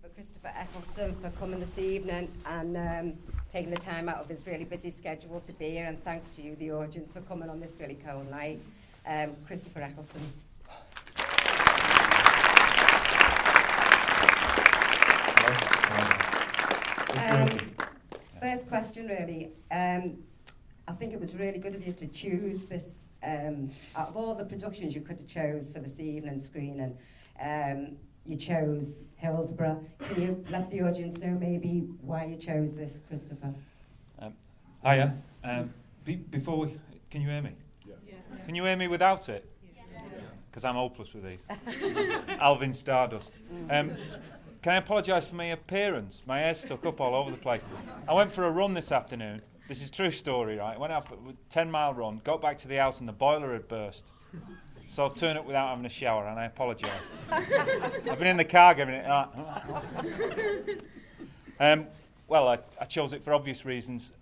for Chirstopher Eccleston for coming this evening and taking the time out of his really busy schedule to be here, and thanks to you, the audience, for coming on this really cold night. Chirstopher Eccleston. First question, really. I think it was really good of you to choose this. Out of all the productions you could have chose for this evening screening, you chose Hillsborough. Can you let the audience know maybe why you chose this, Chirstopher? Hiya. Before we, can you hear me? Yeah. Can you hear me without it? Because I'm hopeless with these. Alvin Stardust. Can I apologise for my appearance? My hair's stuck up all over the place. I went for a run this afternoon. This is a true story, right? I went out for a 10-mile run, got back to the house and the boiler had burst. So I've turned up without having a shower, and I apologise. I've been in the car giving it well, I chose it for obvious reasons.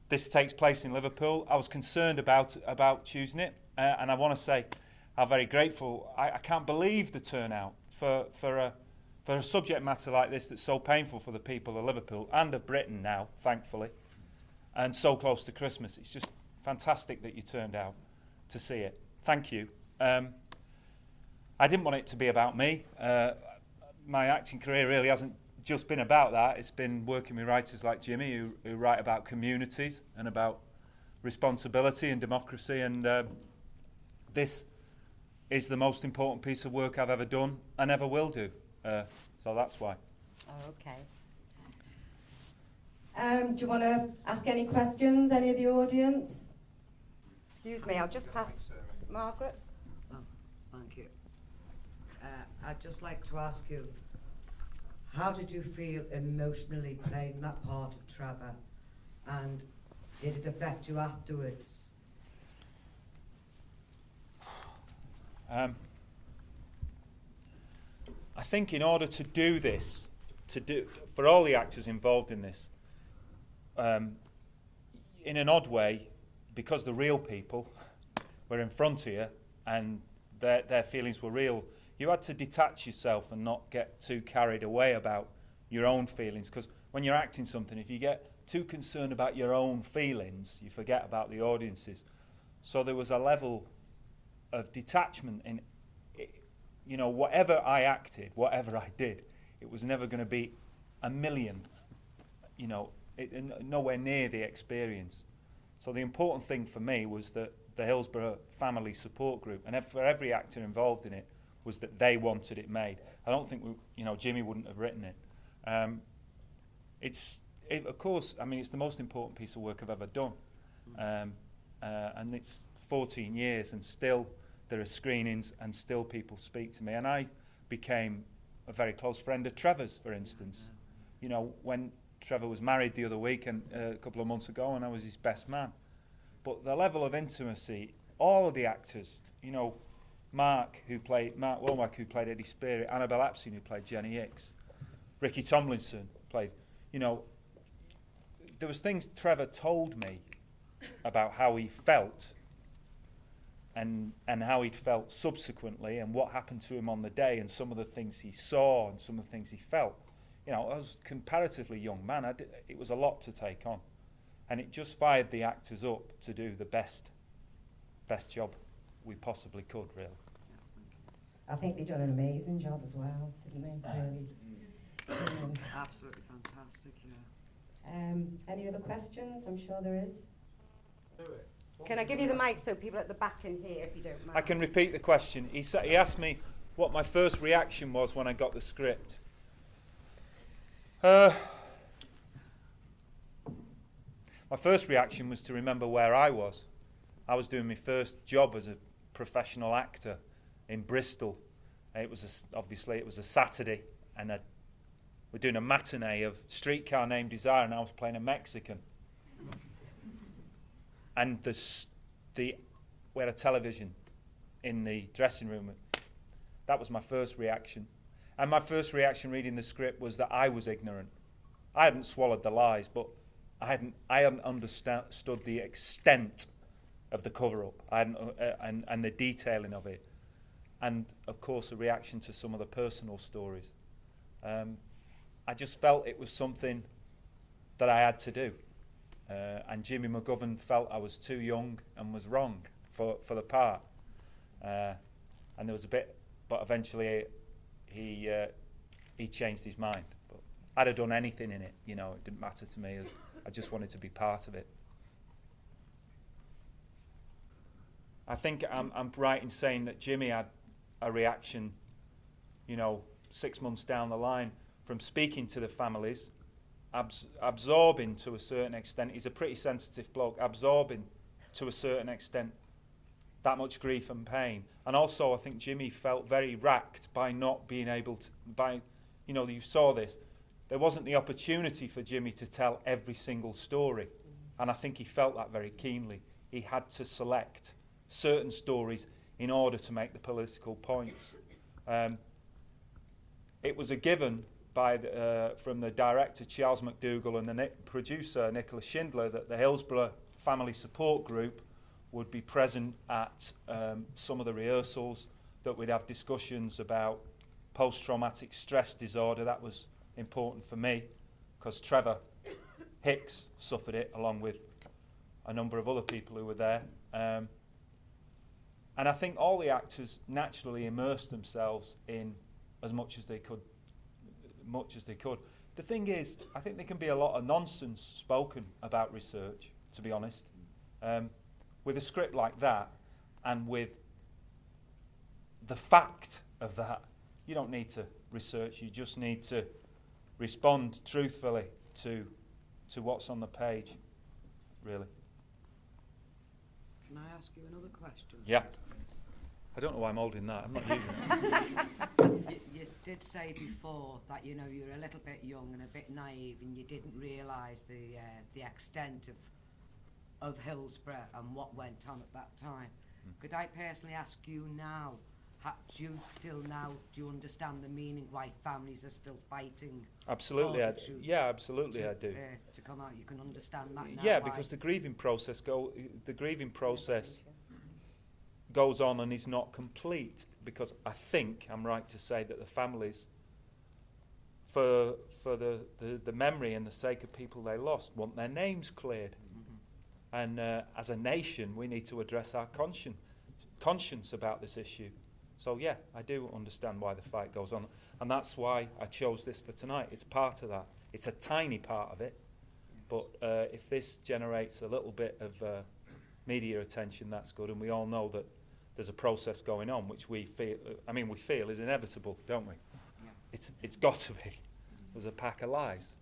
This takes place in Liverpool. I was concerned about choosing it, and I want to say I'm very grateful. I can't believe the turnout for a subject matter like this that's so painful for the people of Liverpool and of Britain now, thankfully, and so close to Christmas. It's just fantastic that you turned out to see it. Thank you. I didn't want it to be about me. My acting career really hasn't just been about that. It's been working with writers like Jimmy who write about communities and about responsibility and democracy, and this is the most important piece of work I've ever done and ever will do. So that's why. Oh, okay. Do you want to ask any questions, any of the audience? Excuse me, I'll just pass Margaret. Oh, thank you. I'd just like to ask you, how did you feel emotionally playing that part of Trevor, and did it affect you afterwards? I think in order to do this, for all the actors involved in this, in an odd way, because the real people were in front of you and their feelings were real, you had to detach yourself and not get too carried away about your own feelings. Because when you're acting something, if you get too concerned about your own feelings, you forget about the audience's. So there was a level of detachment in, you know, whatever I acted, whatever I did, it was never going to be a million, you know, nowhere near the experience. So the important thing for me was that the Hillsborough family support group, and for every actor involved in it, was that they wanted it made. I don't think, Jimmy wouldn't have written it. Of course, I mean, it's the most important piece of work I've ever done. And it's 14 years and still there are screenings and still people speak to me. And I became a very close friend of Trevor's, for instance. You know, when Trevor was married the other week and a couple of months ago, and I was his best man. But the level of intimacy, all of the actors, you know, Mark Womack, who played Eddie Spear, Annabelle Apstein, who played Jenny Hicks, Ricky Tomlinson played, you know, there was things Trevor told me about how he felt and how he'd felt subsequently and what happened to him on the day and some of the things he saw and some of the things he felt. You know, I was a comparatively young man. It was a lot to take on. And it just fired the actors up to do the best job we possibly could, really. I think they done an amazing job as well, didn't they? Really. Absolutely fantastic, yeah. Any other questions? I'm sure there is. Can I give you the mic so people at the back can hear, if you don't mind? I can repeat the question. He asked me what my first reaction was when I got the script. My first reaction was to remember where I was. I was doing my first job as a professional actor in Bristol. It was obviously a Saturday, and we're doing a matinee of Streetcar Named Desire, and I was playing a Mexican. And we had a television in the dressing room. That was my first reaction. And my first reaction reading the script was that I was ignorant. I hadn't swallowed the lies, but I hadn't understood the extent of the cover-up and the detailing of it. And, of course, a reaction to some of the personal stories I just felt it was something that I had to do. And Jimmy McGovern felt I was too young and was wrong for the part. And there was a bit, but eventually he changed his mind. But I'd have done anything in it, you know, it didn't matter to me. I just wanted to be part of it. I think I'm right in saying that Jimmy had a reaction, you know, 6 months down the line from speaking to the families, absorbing to a certain extent. He's a pretty sensitive bloke, absorbing to a certain extent that much grief and pain. And also I think Jimmy felt very racked by not being able to, you know, you saw this, there wasn't the opportunity for Jimmy to tell every single story. And I think he felt that very keenly. He had to select certain stories in order to make the political points. It was a given from the director Charles McDougall and the producer Nicholas Schindler that the Hillsborough Family Support Group would be present at some of the rehearsals, that we'd have discussions about post-traumatic stress disorder. That was important for me because Trevor Hicks suffered it along with a number of other people who were there. And I think all the actors naturally immersed themselves in as much as they could. The thing is, I think there can be a lot of nonsense spoken about research, to be honest. With a script like that, and with the fact of that, you don't need to research, you just need to respond truthfully to what's on the page, really. Can I ask you another question? Yeah. I don't know why I'm holding that. I'm not using it. You did say before that, you know, you were a little bit young and a bit naive, and you didn't realise the extent of Hillsborough and what went on at that time. Could I personally ask you now, do you understand the meaning why families are still fighting? Absolutely, absolutely, I do. To come out, you can understand that now. Yeah, because the grieving process goes on and is not complete, because I think I'm right to say that the families, for the memory and the sake of people they lost, want their names cleared. And as a nation, we need to address our conscience about this issue. So yeah, I do understand why the fight goes on, and that's why I chose this for tonight. It's part of that. It's a tiny part of it, but if this generates a little bit of media attention, that's good. And we all know that there's a process going on, which we feel is inevitable, don't we? Yeah. It's got to be. There's a pack of lies.